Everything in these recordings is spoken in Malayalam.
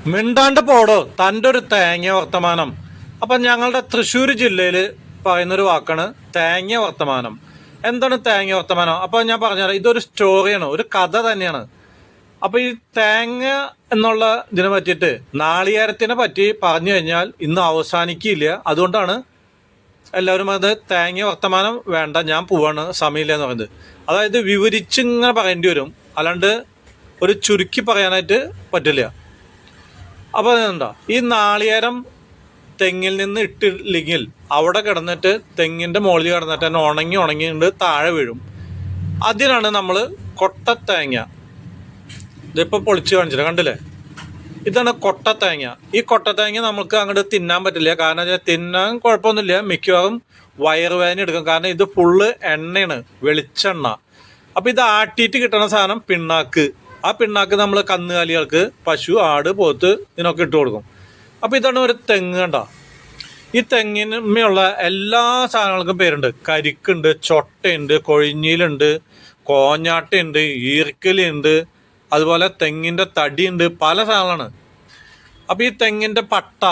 മിണ്ടാണ്ട് പോടോ തൻ്റെ ഒരു തേങ്ങ വർത്തമാനം. അപ്പം ഞങ്ങളുടെ തൃശ്ശൂർ ജില്ലയിൽ പറയുന്നൊരു വാക്കാണ് തേങ്ങ വർത്തമാനം. എന്താണ് തേങ്ങ വർത്തമാനം? അപ്പോൾ ഞാൻ പറഞ്ഞുതരാം, ഇതൊരു സ്റ്റോറിയാണ്, ഒരു കഥ തന്നെയാണ്. അപ്പോൾ ഈ തേങ്ങ എന്നുള്ള ഇതിനെ പറ്റിയിട്ട്, നാളികേരത്തിനെ പറ്റി പറഞ്ഞു കഴിഞ്ഞാൽ ഇന്ന് അവസാനിക്കില്ല. അതുകൊണ്ടാണ് എല്ലാവരും അത് തേങ്ങ വർത്തമാനം വേണ്ട, ഞാൻ പോവാണ്, സമയമില്ല എന്ന് പറയുന്നത്. അതായത് വിവരിച്ചിങ്ങനെ പറയേണ്ടി വരും, അല്ലാണ്ട് ഒരു ചുരുക്കി പറയാനായിട്ട് പറ്റില്ല. അപ്പോൾ എന്താ, ഈ നാളികേരം തെങ്ങിൽ നിന്ന് ഇട്ടില്ലെങ്കിൽ അവിടെ കിടന്നിട്ട് തെങ്ങിൻ്റെ മുകളിൽ കിടന്നിട്ട് തന്നെ ഉണങ്ങിണ്ട് താഴെ വീഴും. അതിനാണ് നമ്മൾ കൊട്ടത്തേങ്ങ. ഇതിപ്പോൾ പൊളിച്ച് കാണിച്ചില്ല, കണ്ടില്ലേ? ഇതാണ് കൊട്ടത്തേങ്ങ. ഈ കൊട്ടത്തേങ്ങ നമുക്ക് അങ്ങോട്ട് തിന്നാൻ പറ്റില്ല. കാരണം വെച്ചാൽ തിന്നാൻ കുഴപ്പമൊന്നുമില്ല, മിക്കവാറും വയറുവേദന എടുക്കും. കാരണം ഇത് ഫുള്ള് എണ്ണയാണ്, വെളിച്ചെണ്ണ. അപ്പോൾ ഇത് ആട്ടിയിട്ട് കിട്ടുന്ന സാധനം പിണ്ണാക്ക്. ആ പിണ്ണാക്ക് നമ്മൾ കന്നുകാലികൾക്ക്, പശു, ആട്, പോത്ത് ഇതിനൊക്കെ ഇട്ട് കൊടുക്കും. അപ്പോൾ ഇതാണ് ഒരു തെങ്ങ്. കണ്ട, ഈ തെങ്ങിന്മേലുള്ള എല്ലാ സാധനങ്ങൾക്കും പേരുണ്ട്. കരിക്കുണ്ട്, ചൊട്ടയുണ്ട്, കൊഴിഞ്ഞിലുണ്ട്, കോഞ്ഞാട്ടയുണ്ട്, ഈർക്കലുണ്ട്, അതുപോലെ തെങ്ങിൻ്റെ തടിയുണ്ട്, പല സാധനങ്ങളാണ്. അപ്പോൾ ഈ തെങ്ങിൻ്റെ പട്ട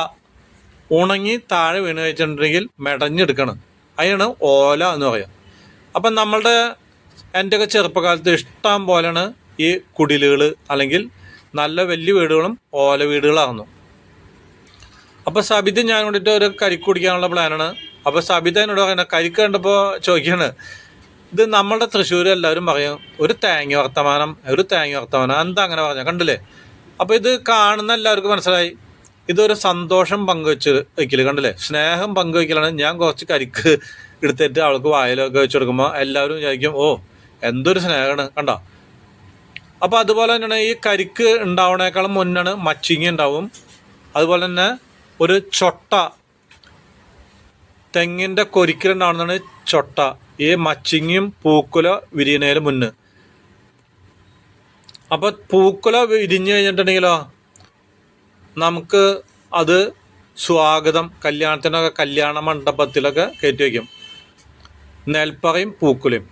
ഉണങ്ങി താഴെ വീണ് കഴിച്ചിട്ടുണ്ടെങ്കിൽ മെടഞ്ഞെടുക്കണം. അതിനാണ് ഓല എന്ന് പറയാം. അപ്പം നമ്മളുടെ എൻ്റെയൊക്കെ ചെറുപ്പകാലത്ത് ഇഷ്ടം പോലെയാണ് ഈ കുടിലുകൾ, അല്ലെങ്കിൽ നല്ല വലിയ വീടുകളും ഓല വീടുകളാകുന്നു. അപ്പോൾ സബിത ഞാൻ വേണ്ടിയിട്ട് ഒരു കരിക്ക് കുടിക്കാനുള്ള പ്ലാനാണ്. അപ്പോൾ സബിത എന്നോട് പറയുന്നത്, കരിക്ക് കണ്ടപ്പോൾ ചോദിക്കുകയാണ്, ഇത് നമ്മളുടെ തൃശ്ശൂർ എല്ലാവരും പറയും ഒരു തേങ്ങ വർത്തമാനം, ഒരു തേങ്ങ വർത്തമാനം, എന്താ അങ്ങനെ പറഞ്ഞാൽ കണ്ടില്ലേ? അപ്പോൾ ഇത് കാണുന്ന എല്ലാവർക്കും മനസ്സിലായി, ഇതൊരു സന്തോഷം വയ്ക്കൽ, കണ്ടില്ലേ? സ്നേഹം പങ്കുവയ്ക്കലാണ്. ഞാൻ കുറച്ച് കരിക്ക് എടുത്തിട്ട് അവൾക്ക് വായിലൊക്കെ വെച്ച് കൊടുക്കുമ്പോൾ എല്ലാവരും വിചാരിക്കും, ഓ എന്തൊരു സ്നേഹമാണ്, കണ്ടോ? അപ്പോൾ അതുപോലെ തന്നെയാണ് ഈ കരിക്ക് ഉണ്ടാവണേക്കാളും മുന്നാണ് മച്ചിങ്ങ ഉണ്ടാവും. അതുപോലെ തന്നെ ഒരു ചൊട്ട, തെങ്ങിൻ്റെ കൊരിക്കലുണ്ടാവുന്നതാണ് ചൊട്ട. ഈ മച്ചിങ്ങയും പൂക്കുല വിരിയണേലും മുന്ന്. അപ്പോൾ പൂക്കുല വിരിഞ്ഞു കഴിഞ്ഞിട്ടുണ്ടെങ്കിലോ നമുക്ക് അത് സ്വാഗതം, കല്യാണത്തിനൊക്കെ, കല്യാണ മണ്ഡപത്തിലൊക്കെ കയറ്റി വയ്ക്കും, നെൽപ്പറയും പൂക്കുലയും.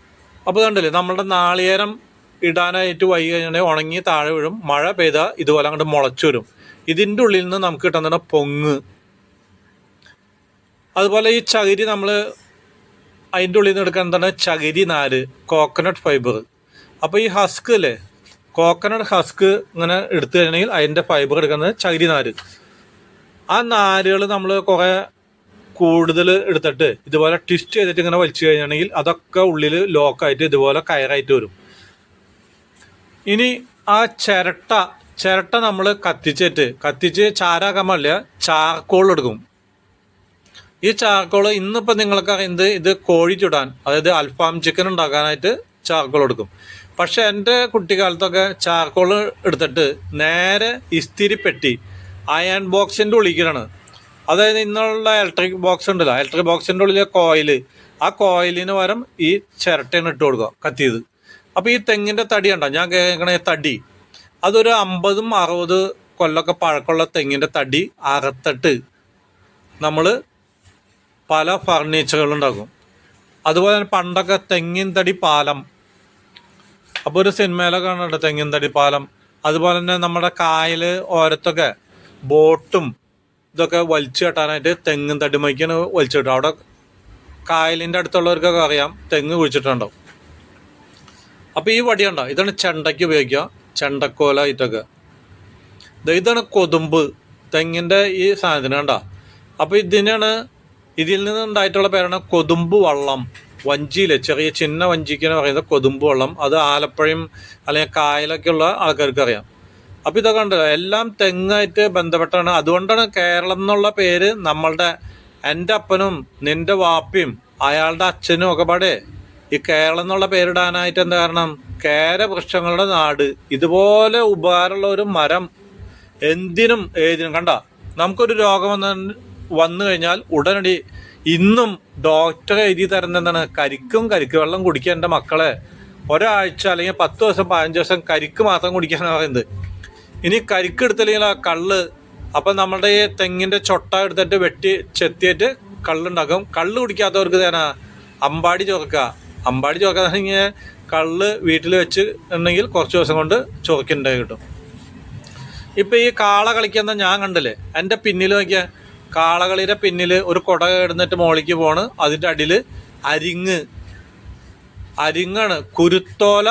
അപ്പോൾ കണ്ടില്ലേ, നമ്മളുടെ നാളികേരം ഇടാനായിട്ട് വൈകി കഴിഞ്ഞാൽ ഉണങ്ങി താഴെ വീഴും. മഴ പെയ്താൽ ഇതുപോലെ അങ്ങോട്ട് മുളച്ചു വരും. ഇതിൻ്റെ ഉള്ളിൽ നിന്ന് നമുക്ക് കിട്ടുന്നതാണ് പൊങ്ങ്. അതുപോലെ ഈ ചകിരി, നമ്മൾ അതിൻ്റെ ഉള്ളിൽ നിന്ന് എടുക്കാൻ എന്താണ്, ചകിരി നാര്, കോക്കനട്ട് ഫൈബർ. അപ്പോൾ ഈ ഹസ്ക് അല്ലേ, കോക്കനട്ട് ഹസ്ക് ഇങ്ങനെ എടുത്തു കഴിഞ്ഞാൽ അതിൻ്റെ ഫൈബർ എടുക്കുന്നത് ചകിരി നാര്. ആ നാരുകൾ നമ്മൾ കുറേ കൂടുതൽ എടുത്തിട്ട് ഇതുപോലെ ട്വിസ്റ്റ് ചെയ്തിട്ട് ഇങ്ങനെ വലിച്ചു കഴിഞ്ഞാണെങ്കിൽ അതൊക്കെ ഉള്ളിൽ ലോക്കായിട്ട് ഇതുപോലെ കയറായിട്ട് വരും. ഇനി ആ ചിരട്ട നമ്മൾ കത്തിച്ച് ചാരാക്കാൻ പാടില്ല, ചാർക്കോൾ എടുക്കും. ഈ ചാർക്കോൾ ഇന്നിപ്പോൾ നിങ്ങൾക്ക് അറിയുന്നത്, ഇത് കോഴി ചുടാൻ, അതായത് അൽഫാം ചിക്കൻ ഉണ്ടാക്കാനായിട്ട് ചാർക്കോൾ എടുക്കും. പക്ഷെ എൻ്റെ കുട്ടിക്കാലത്തൊക്കെ ചാർക്കോൾ എടുത്തിട്ട് നേരെ ഇസ്തിരിപ്പെട്ടി, അയൺ ബോക്സിൻ്റെ ഉള്ളിലാണ്. അതായത് ഇന്നുള്ള ഇലക്ട്രിക് ബോക്സ് ഉണ്ടല്ലോ, ഇലക്ട്രിക് ബോക്സിൻ്റെ ഉള്ളിലെ കോയിൽ, ആ കോയിലിന് പകരം ഈ ചിരട്ടയാണ് ഇട്ട് കൊടുക്കുക കത്തിയത്. അപ്പോൾ ഈ തെങ്ങിൻ്റെ തടി ഉണ്ടോ, ഞാൻ കേൾക്കണ തടി, അതൊരു 50-60 കൊല്ലമൊക്കെ പഴക്കമുള്ള തെങ്ങിൻ്റെ തടി അറുത്തിട്ട് നമ്മൾ പല ഫർണിച്ചറുകളുണ്ടാക്കും. അതുപോലെ തന്നെ പണ്ടൊക്കെ തെങ്ങിൻ തടി പാലം, അപ്പോൾ ഒരു സിനിമയിലൊക്കെ കാണുന്നുണ്ട് തെങ്ങിൻ തടി പാലം. അതുപോലെ തന്നെ നമ്മുടെ കായൽ ഓരത്തൊക്കെ ബോട്ടും ഇതൊക്കെ വലിച്ചു കെട്ടാനായിട്ട് തെങ്ങിൻ തടി മൈക്കാണ് വലിച്ചു കെട്ടും. അവിടെ കായലിൻ്റെ അടുത്തുള്ളവർക്കൊക്കെ അറിയാം, തെങ്ങ് കുഴിച്ചിട്ടുണ്ടാവും. അപ്പോൾ ഈ വടി ഉണ്ടോ, ഇതാണ് ചെണ്ടയ്ക്ക് ഉപയോഗിക്കുക, ചെണ്ടക്കോല ഇതൊക്കെ. ഇതാണ് കൊതുമ്പ്, തെങ്ങിൻ്റെ ഈ സാധനം കണ്ടോ. അപ്പോൾ ഇതിൽ നിന്ന് ഉണ്ടായിട്ടുള്ള പേരാണ് കൊതുമ്പ് വള്ളം. വഞ്ചിയിലെ ചെറിയ ചിന്ന വഞ്ചിക്കെന്ന് പറയുന്നത് കൊതുമ്പ് വള്ളം. അത് ആലപ്പുഴയും അല്ലെങ്കിൽ കായലൊക്കെ ഉള്ള ആൾക്കാർക്ക് അറിയാം. അപ്പോൾ ഇതൊക്കെ ഉണ്ടല്ലോ, എല്ലാം തെങ്ങായിട്ട് ബന്ധപ്പെട്ടാണ്. അതുകൊണ്ടാണ് കേരളം എന്നുള്ള പേര് നമ്മളുടെ, എൻ്റെ അപ്പനും നിൻ്റെ വാപ്പയും അയാളുടെ അച്ഛനും ഒക്കെ പാടെ ഈ കേരളം എന്നുള്ള പേരിടാനായിട്ട് എന്താ കാരണം, കേരവൃക്ഷങ്ങളുടെ നാട്. ഇതുപോലെ ഉപകാരമുള്ള ഒരു മരം എന്തിനും ഏതിനും. കണ്ട, നമുക്കൊരു രോഗം വന്നു കഴിഞ്ഞാൽ ഉടനടി ഇന്നും ഡോക്ടറെ എഴുതി തരുന്ന എന്താണ്, കരിക്ക് വെള്ളം കുടിക്കാൻ. എൻ്റെ മക്കളെ ഒരാഴ്ച അല്ലെങ്കിൽ 10 ദിവസം 15 ദിവസം കരിക്ക് മാത്രം കുടിക്കാനാണ് പറയുന്നത്. ഇനി കരിക്ക് എടുത്തില്ലെങ്കിൽ ആ കള്ള്, അപ്പം നമ്മളുടെ ഈ തെങ്ങിൻ്റെ ചൊട്ട എടുത്തിട്ട് വെട്ടി ചെത്തിയിട്ട് കള്ളുണ്ടാക്കും. കള്ള് കുടിക്കാത്തവർക്ക് തന്നെ അമ്പാടി ചൊറക്കാണെങ്കിൽ കള്ള് വീട്ടിൽ വെച്ച് ഉണ്ടെങ്കിൽ കുറച്ച് ദിവസം കൊണ്ട് ചൊറക്കുണ്ടായി കിട്ടും. ഇപ്പം ഈ കാള കളിക്കുന്ന ഞാൻ കണ്ടില്ലേ, എൻ്റെ പിന്നിൽ നോക്കിയാൽ കാളകളിയുടെ പിന്നിൽ ഒരു കുട കിടന്നിട്ട് മോളിക്ക് പോണ്. അതിൻ്റെ അടിയിൽ അരിങ്ങാണ്, കുരുത്തോല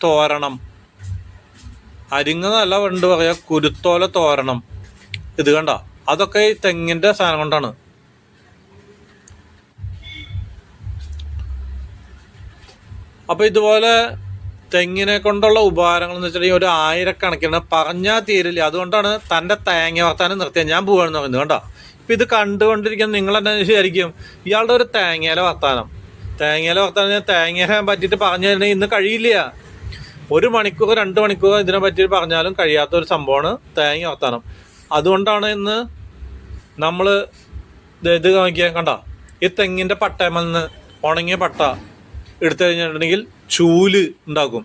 തോരണം. അരിങ്ങെന്നല്ല പണ്ട് പറയാ, കുരുത്തോല തോരണം. ഇത് കണ്ട, അതൊക്കെ ഈ തെങ്ങിൻ്റെ സാധനം കൊണ്ടാണ്. അപ്പോൾ ഇതുപോലെ തെങ്ങിനെ കൊണ്ടുള്ള ഉപകാരങ്ങൾ എന്ന് വെച്ചിട്ടുണ്ടെങ്കിൽ ഒരു ആയിരക്കണക്കിന് പറഞ്ഞാൽ തീരില്ല. അതുകൊണ്ടാണ് തൻ്റെ തേങ്ങ വർത്താനം നിർത്തിയാൽ ഞാൻ പോവാണെന്ന് പറയുന്നത്. കണ്ടോ, ഇപ്പം ഇത് കണ്ടുകൊണ്ടിരിക്കുന്ന നിങ്ങൾ തന്നെ വിചാരിക്കും ഇയാളുടെ ഒരു തേങ്ങയിലെ വർത്താനം തേങ്ങയിലെ പറ്റിയിട്ട് പറഞ്ഞു തരണമെങ്കിൽ ഇന്ന് കഴിയില്ല. 1 മണിക്കൂർ 2 മണിക്കൂർ ഇതിനെ പറ്റിയിട്ട് പറഞ്ഞാലും കഴിയാത്തൊരു സംഭവമാണ് തേങ്ങ വർത്താനം. അതുകൊണ്ടാണ് ഇന്ന് നമ്മൾ ഇത് നോക്കിയാൽ കണ്ട, ഈ തെങ്ങിൻ്റെ പട്ടയമൽ നിന്ന് ഉണങ്ങിയ പട്ട എടുത്തു കഴിഞ്ഞിട്ടുണ്ടെങ്കിൽ ചൂല് ഉണ്ടാക്കും.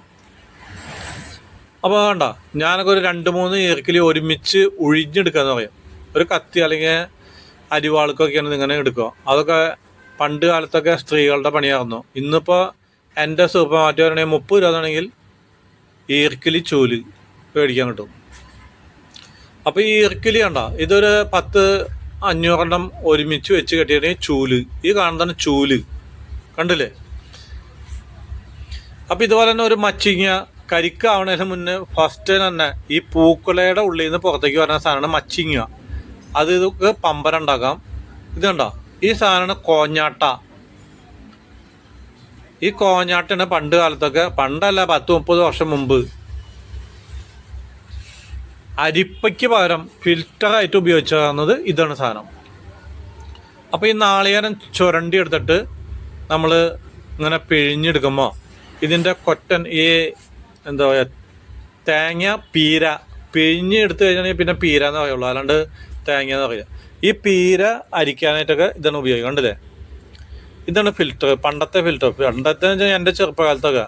അപ്പോൾ വേണ്ട, ഞാനൊക്കെ ഒരു 2-3 ഈർക്കിലി ഒരുമിച്ച് ഒഴിഞ്ഞെടുക്കാന്ന് പറയും. ഒരു കത്തി അല്ലെങ്കിൽ അരിവാൾക്കൊക്കെയാണ് ഇങ്ങനെ എടുക്കുക. അതൊക്കെ പണ്ട് കാലത്തൊക്കെ സ്ത്രീകളുടെ പണിയായിരുന്നു. ഇന്നിപ്പോൾ എൻ്റെ സൂപ്പർ മാർക്കറ്റ് പറയണമെങ്കിൽ 30 രൂപ ആണെങ്കിൽ ഈർക്കിലി ചൂല് മേടിക്കാൻ കിട്ടും. അപ്പോൾ ഈ ഈർക്കിലി കണ്ട, ഇതൊരു 10-500 ഒരുമിച്ച് വെച്ച് കെട്ടിയിട്ടുണ്ടെങ്കിൽ ചൂല്. ഈ കാണുന്നതാണ് ചൂല്, കണ്ടില്ലേ? അപ്പം ഇതുപോലെ തന്നെ ഒരു മച്ചിങ്ങ കരിക്കാവണതിന് മുന്നേ ഫസ്റ്റ് തന്നെ ഈ പൂക്കുലയുടെ ഉള്ളിൽ നിന്ന് പുറത്തേക്ക് വരുന്ന സാധനമാണ് മച്ചിങ്ങ. അത് ഇതൊക്കെ പമ്പരം ഉണ്ടാക്കാം. ഇത് കണ്ടോ, ഈ സാധനമാണ് കോഞ്ഞാട്ട. ഈ കോഞ്ഞാട്ടാണ് പണ്ട് കാലത്തൊക്കെ, പണ്ടല്ല 10-30 വർഷം മുമ്പ്, അരിപ്പയ്ക്ക് പകരം ഫിൽറ്ററായിട്ട് ഉപയോഗിച്ചത് ഇതാണ് സാധനം. അപ്പോൾ ഈ നാളികേരം ചുരണ്ടി എടുത്തിട്ട് നമ്മൾ ഇങ്ങനെ പിഴിഞ്ഞെടുക്കുമ്പോൾ ഇതിൻ്റെ കൊറ്റൻ ഈ എന്താ പറയുക, തേങ്ങ പീര പിഴിഞ്ഞ് എടുത്തു കഴിഞ്ഞാൽ പിന്നെ പീര എന്ന് പറയുള്ളൂ, അല്ലാണ്ട് തേങ്ങ എന്ന് പറയുക. ഈ പീര അരിക്കാനായിട്ടൊക്കെ ഇതാണ് ഉപയോഗിക്കുക. കണ്ടില്ലേ, ഇതാണ് ഫിൽറ്റർ, പണ്ടത്തെ ഫിൽറ്റർ. പണ്ടത്തെ എൻ്റെ ചെറുപ്പകാലത്തൊക്കെ.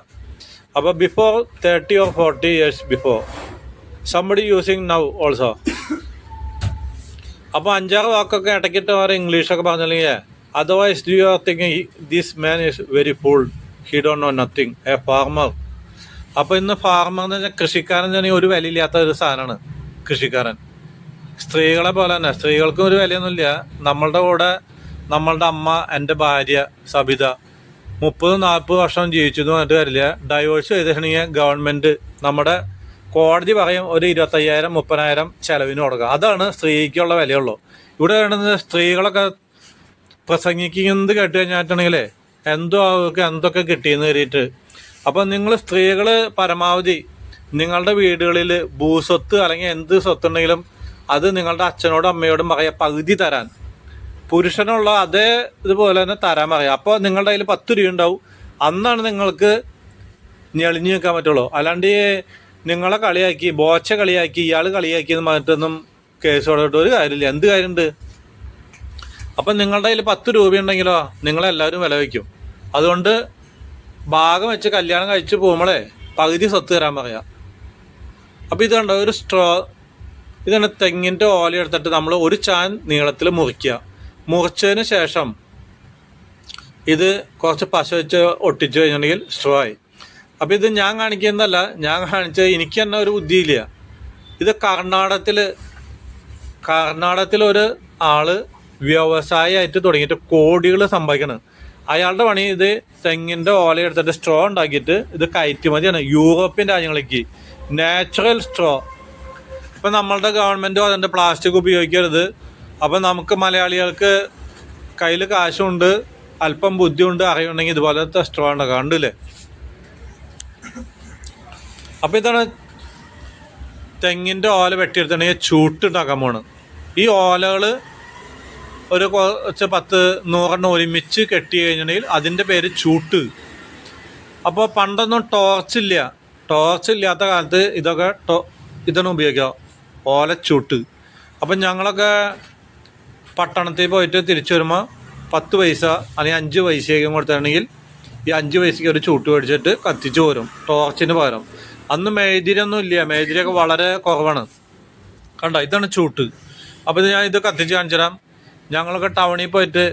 അപ്പോൾ before 30 or 40 years before somebody using now also. അപ്പോൾ 5-6 വാക്കൊക്കെ ഇടയ്ക്കിട്ട് വേറെ ഇംഗ്ലീഷൊക്കെ പറഞ്ഞില്ലെങ്കിൽ otherwise do you are thinking this man is very full, he don't know nothing, A farmer. അപ്പോൾ ഇന്ന് ഫാർമർ എന്ന് പറഞ്ഞാൽ കൃഷിക്കാരൻ തന്നെ ഒരു വിലയില്ലാത്ത ഒരു സാധനമാണ് കൃഷിക്കാരൻ. സ്ത്രീകളെ പോലെ തന്നെ സ്ത്രീകൾക്കും ഒരു വിലയൊന്നുമില്ല. നമ്മളുടെ കൂടെ നമ്മളുടെ അമ്മ, എൻ്റെ ഭാര്യ സബിത 30-40 വർഷം ജീവിച്ചു എന്ന് പറഞ്ഞിട്ട് കാര്യമില്ല. ഡൈവേഴ്സ് ചെയ്തിട്ടുണ്ടെങ്കിൽ ഗവൺമെൻറ്, നമ്മുടെ കോടതി പറയും ഒരു 25,000-30,000 ചിലവിന് കൊടുക്കുക. അതാണ് സ്ത്രീക്കുള്ള വിലയുള്ളൂ. ഇവിടെ വേണ്ടത് സ്ത്രീകളൊക്കെ പ്രസംഗിക്കുന്നത് കേട്ട് കഴിഞ്ഞിട്ടുണ്ടെങ്കിലേ എന്തോ അവർക്ക് എന്തൊക്കെ കിട്ടിയെന്ന് കയറിയിട്ട്. അപ്പം നിങ്ങൾ സ്ത്രീകൾ പരമാവധി നിങ്ങളുടെ വീടുകളിൽ ഭൂസ്വത്ത് അല്ലെങ്കിൽ എന്ത് സ്വത്തുണ്ടെങ്കിലും അത് നിങ്ങളുടെ അച്ഛനോടും അമ്മയോടും പറയാം പകുതി തരാൻ. പുരുഷനുള്ള അതേ ഇതുപോലെ തന്നെ തരാൻ പറയാം. അപ്പോൾ നിങ്ങളുടെ കയ്യിൽ 10 രൂപ ഉണ്ടാവും. അന്നാണ് നിങ്ങൾക്ക് ഞെളിഞ്ഞു നിൽക്കാൻ പറ്റുള്ളൂ. അല്ലാണ്ട് നിങ്ങളെ കളിയാക്കി, ബോച്ച കളിയാക്കി, ഇയാൾ കളിയാക്കി എന്ന് പറഞ്ഞിട്ടൊന്നും കേസ് കൊടുത്തിട്ട് ഒരു കാര്യമില്ല. എന്ത് കാര്യമുണ്ട്? അപ്പം നിങ്ങളുടെ കയ്യിൽ 10 രൂപ ഉണ്ടെങ്കിലോ നിങ്ങളെല്ലാവരും വില വയ്ക്കും. അതുകൊണ്ട് ഭാഗം വെച്ച് കല്യാണം കഴിച്ച് പോകുമ്പോഴേ പകുതി സ്വത്ത് തരാൻ പറയാം. അപ്പോൾ ഇത് കണ്ടോ, ഒരു സ്ട്രോ, ഇതാണ് തെങ്ങിൻ്റെ ഓല എടുത്തിട്ട് നമ്മൾ ഒരു ചാൻ നീളത്തിൽ മുറിച്ചതിന് ശേഷം ഇത് കുറച്ച് പശ വെച്ച് ഒട്ടിച്ച് കഴിഞ്ഞിട്ടുണ്ടെങ്കിൽ സ്ട്രോ ആയി. അപ്പോൾ ഇത് ഞാൻ കാണിക്കുന്നതല്ല, ഞാൻ കാണിച്ചത് എനിക്ക് തന്നെ ഒരു ബുദ്ധിയില്ല. ഇത് കർണാടകത്തിൽ ഒരു ആള് വ്യവസായമായിട്ട് തുടങ്ങിയിട്ട് കോടികൾ സമ്പാദിക്കണം. അയാളുടെ പണി ഇത് തെങ്ങിൻ്റെ ഓല എടുത്തിട്ട് സ്ട്രോ ഉണ്ടാക്കിയിട്ട് ഇത് കയറ്റുമതിയാണ് യൂറോപ്യൻ രാജ്യങ്ങളിലേക്ക്. Natural straw. ഇപ്പം നമ്മളുടെ ഗവൺമെൻറ്റും അതിൻ്റെ പ്ലാസ്റ്റിക് ഉപയോഗിക്കരുത്. അപ്പം നമുക്ക് മലയാളികൾക്ക് കയ്യിൽ കാശുണ്ട്, അല്പം ബുദ്ധിയുണ്ട്, അറിയുണ്ടെങ്കിൽ ഇതുപോലത്തെ സ്ട്രോ ഉണ്ടാക്കാം. കണ്ടില്ലേ? അപ്പോൾ ഇതാണ് തെങ്ങിൻ്റെ ഓല വെട്ടിയെടുത്തിട്ടുണ്ടെങ്കിൽ ചൂട്ടുണ്ടാക്കാൻ പോണ്. ഈ ഓലകൾ ഒരു കുറച്ച് 10-100 ഒരുമിച്ച് കെട്ടി കഴിഞ്ഞിട്ടുണ്ടെങ്കിൽ അതിൻ്റെ പേര് ചൂട്ട്. അപ്പോൾ പണ്ടൊന്നും ടോർച്ചില്ലാത്ത കാലത്ത് ഇതാണ് ഉപയോഗിക്കുക, ഓലച്ചൂട്ട്. അപ്പം ഞങ്ങളൊക്കെ പട്ടണത്തിൽ പോയിട്ട് തിരിച്ചു വരുമ്പോൾ 10 പൈസ അല്ലെങ്കിൽ 5 പൈസയൊക്കെ കൊടുത്തിട്ടുണ്ടെങ്കിൽ ഈ 5 പൈസയ്ക്ക് ഒരു ചൂട്ട് മേടിച്ചിട്ട് കത്തിച്ച് പോരും ടോർച്ചിന് പകരം. അന്ന് മെഴുതിരിയൊന്നും ഇല്ല, മെഴുതിരിയൊക്കെ വളരെ കുറവാണ്. കണ്ടോ, ഇതാണ് ചൂട്ട്. അപ്പോൾ ഞാൻ ഇത് കത്തിച്ച് കാണിച്ചു തരാം. ഞങ്ങളൊക്കെ ടൗണിൽ പോയിട്ട്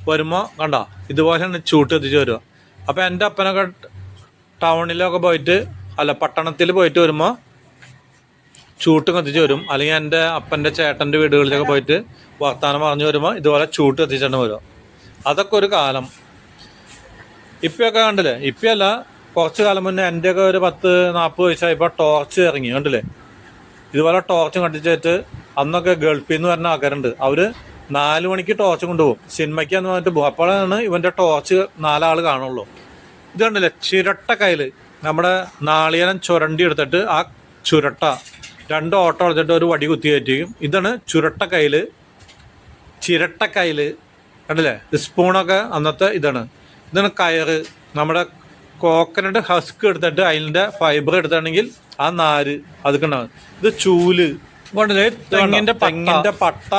വരുമ്പോൾ കണ്ടോ ഇതുപോലെയാണ് ചൂട്ട് കത്തിച്ച് വരിക. അപ്പോൾ എൻ്റെ അപ്പനൊക്കെ ടൗണിലൊക്കെ പോയിട്ട് പട്ടണത്തിൽ പോയിട്ട് വരുമ്പോൾ ചൂട്ട് കത്തിച്ച് വരും. അല്ലെങ്കിൽ എൻ്റെ അപ്പൻ്റെ ചേട്ടൻ്റെ വീടുകളിലൊക്കെ പോയിട്ട് വർത്താനം പറഞ്ഞു വരുമ്പോൾ ഇതുപോലെ ചൂട്ട് കത്തിച്ചിട്ട് വരും. അതൊക്കെ ഒരു കാലം. ഇപ്പൊക്കെ കണ്ടില്ലേ, ഇപ്പല്ല കുറച്ച് കാലം മുന്നേ എൻ്റെയൊക്കെ ഒരു 10-40 വയസ്സായപ്പോൾ ടോർച്ച് ഇറങ്ങി കണ്ടില്ലേ. ഇതുപോലെ ടോർച്ച് കത്തിച്ചിട്ട് അന്നൊക്കെ ഗൾഫിൽ നിന്ന് വരുന്ന ആൾക്കാരുണ്ട്. അവർ 4 മണിക്ക് ടോർച്ച് കൊണ്ടുപോകും, സിനിമയ്ക്കാന്ന് പറഞ്ഞിട്ട് പോകും. അപ്പോഴാണ് ഇവൻ്റെ ടോർച്ച് 4 ആൾ കാണുള്ളൂ. ഇത് കണ്ടില്ലേ, ചിരട്ട കയ്യിൽ നമ്മുടെ നാളികേരം ചുരണ്ടി എടുത്തിട്ട് ആ ചുരട്ട 2 ഓട്ടം എടുത്തിട്ട് ഒരു വടി കുത്തി കയറ്റിക്കും. ഇതാണ് ചിരട്ട കയ്യിൽ കണ്ടില്ലേ. സ്പൂണൊക്കെ അന്നത്തെ ഇതാണ് കയറ്. നമ്മുടെ കോക്കനട്ട് ഹസ്ക് എടുത്തിട്ട് അതിൻ്റെ ഫൈബർ എടുത്തിട്ടുണ്ടെങ്കിൽ ആ നാര് അതൊക്കെ ഉണ്ടാകും. ഇത് ചൂല് കൊണ്ടില്ലേ, തെങ്ങിൻ്റെ പട്ട.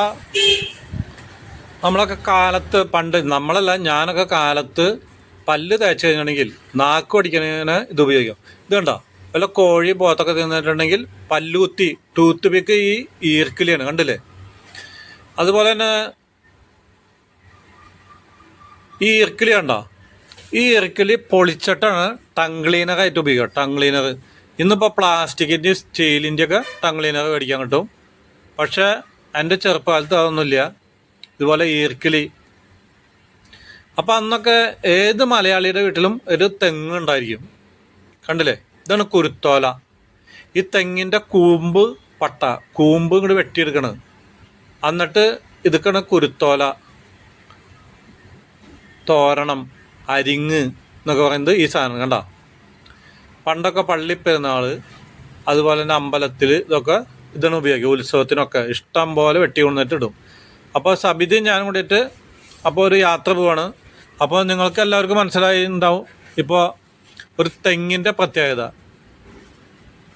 നമ്മളൊക്കെ കാലത്ത് പണ്ട്, നമ്മളല്ല ഞാനൊക്കെ കാലത്ത് പല്ല് തേച്ച് കഴിഞ്ഞിട്ടുണ്ടെങ്കിൽ നാക്ക് പഠിക്കുന്നതിന് ഇത് ഉപയോഗിക്കും. ഇത് കണ്ടോ, വല്ല കോഴി പോത്തൊക്കെ തിന്നിട്ടുണ്ടെങ്കിൽ പല്ലുകുത്തി ടൂത്ത് പിക്ക് ഈ ഈർക്കിലിയാണ് കണ്ടില്ലേ. അതുപോലെ തന്നെ ഈ ഈർക്കിലി കണ്ടോ, ഈ ഈർക്കിലി പൊളിച്ചിട്ടാണ് ടങ് ക്ലീനറായിട്ട് ഉപയോഗിക്കുക. ടങ് ക്ലീനർ ഇന്നിപ്പോൾ പ്ലാസ്റ്റിക്കിൻ്റെ സ്റ്റീലിൻ്റെ ഒക്കെ ടങ് ക്ലീനർ മേടിക്കാൻ കിട്ടും. പക്ഷേ എൻ്റെ ചെറുപ്പകാലത്ത് അതൊന്നുമില്ല. ഇതുപോലെ ഈർക്കിലി. അപ്പം അന്നൊക്കെ ഏത് മലയാളിയുടെ വീട്ടിലും ഒരു തെങ്ങ് ഉണ്ടായിരിക്കും കണ്ടില്ലേ. ഇതാണ് കുരുത്തോല. ഈ തെങ്ങിൻ്റെ കൂമ്പ് ഇങ്ങോട്ട് വെട്ടിയെടുക്കണത്. എന്നിട്ട് ഇതൊക്കെയാണ് കുരുത്തോല, തോരണം, അരിങ്ങ് എന്നൊക്കെ പറയുന്നത് ഈ സാധനം കണ്ട. പണ്ടൊക്കെ പള്ളിപ്പെരുന്നാൾ അതുപോലെ തന്നെ അമ്പലത്തിൽ ഇതൊക്കെ ഇതാണ് ഉപയോഗിക്കുക. ഉത്സവത്തിനൊക്കെ ഇഷ്ടം പോലെ വെട്ടി കൊണ്ടിട്ട് ഇടും. അപ്പോൾ സബിതയും ഞാനും കൂടിയിട്ട് അപ്പോൾ ഒരു യാത്ര പോവാണ്. അപ്പോൾ നിങ്ങൾക്ക് എല്ലാവർക്കും മനസ്സിലായി ഉണ്ടാവും ഇപ്പോൾ ഒരു തെങ്ങിൻ്റെ പ്രത്യേകത.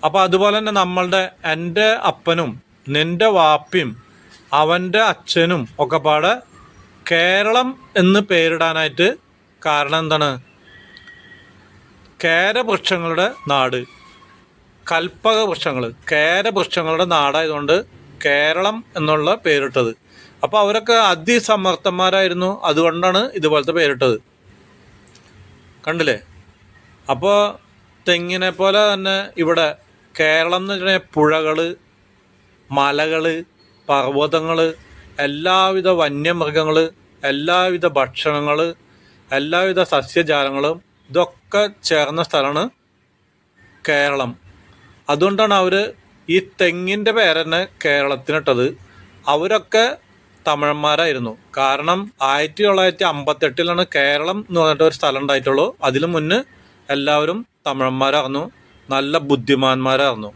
അപ്പോൾ അതുപോലെ തന്നെ എൻ്റെ അപ്പനും നിൻ്റെ വാപ്പിയും അവൻ്റെ അച്ഛനും ഒക്കെ പാടെ കേരളം എന്ന് പേരിടാനായിട്ട് കാരണം എന്താണ്? കേരവൃക്ഷങ്ങളുടെ നാട്, കൽപ്പക വൃക്ഷങ്ങൾ, കേരവൃക്ഷങ്ങളുടെ നാടായതുകൊണ്ട് കേരളം എന്നുള്ള പേരിട്ടത്. അപ്പോൾ അവരൊക്കെ അതിസമർത്ഥന്മാരായിരുന്നു, അതുകൊണ്ടാണ് ഇതുപോലത്തെ പേരിട്ടത് കണ്ടില്ലേ. അപ്പോൾ തെങ്ങിനെ പോലെ തന്നെ ഇവിടെ കേരളം എന്ന് വെച്ചിട്ടുണ്ടെങ്കിൽ പുഴകൾ, മലകൾ, പർവ്വതങ്ങൾ, എല്ലാവിധ വന്യമൃഗങ്ങൾ, എല്ലാവിധ ഭക്ഷണങ്ങൾ, എല്ലാവിധ സസ്യജാലങ്ങളും ഇതൊക്കെ ചേർന്ന സ്ഥലമാണ് കേരളം. അതുകൊണ്ടാണ് അവർ ഈ തെങ്ങിൻ്റെ പേര് തന്നെ കേരളത്തിനിട്ടത്. അവരൊക്കെ തമിഴന്മാരായിരുന്നു. കാരണം 1958 കേരളം എന്ന് പറഞ്ഞിട്ട് ഒരു സ്ഥലം ഉണ്ടായിട്ടുള്ളൂ. അതിനു മുന്നേ എല്ലാവരും തമിഴന്മാരായിരുന്നു, നല്ല ബുദ്ധിമാന്മാരായിരുന്നു.